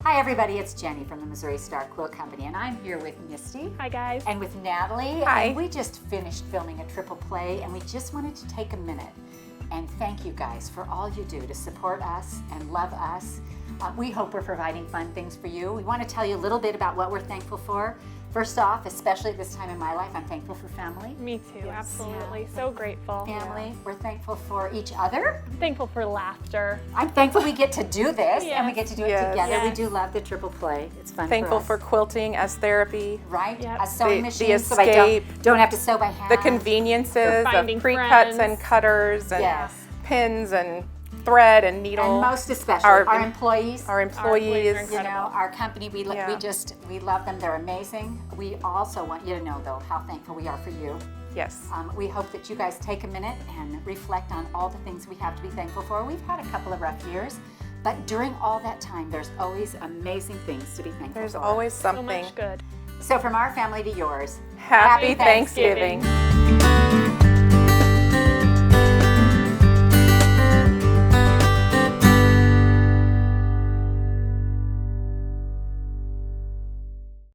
Hi everybody, it's Jenny from the Missouri Star Quilt Company, and I'm here with Misty. Hi guys. And with Natalie. Hi. And we just finished filming a triple play, and we just wanted to take a minute and thank you guys for all you do to support us and love us. We hope we're providing fun things for you. We want to tell you a little bit about what we're thankful for. First off, especially at this time in my life, I'm thankful for family. Me too, Yes. absolutely. Yeah. So grateful. Family. We're thankful for each other. I'm thankful for laughter. I'm thankful we get to do this and we Yes. get to do it Yes. together. We Yes. do love the triple play. It's fun Thankful for for us. quilting as therapy, Right? Yep. A sewing The machine so I escape. don't have to sew by hand. the conveniences For of finding pre-cuts friends. and cutters and Yes. pins and thread and needle. And most especially Our- our employees. Our employees are employees. incredible. You know, our company, we Yeah. love them. They're amazing. We also want you to know, though, how thankful we are for you. Yes. We hope that you guys take a minute and reflect on all the things we have to be thankful for. We've had a couple of rough years, but during all that time, there's always amazing things to be thankful There's for. always So something. much good. So from our family to yours, Happy Happy Thanksgiving. Thanksgiving.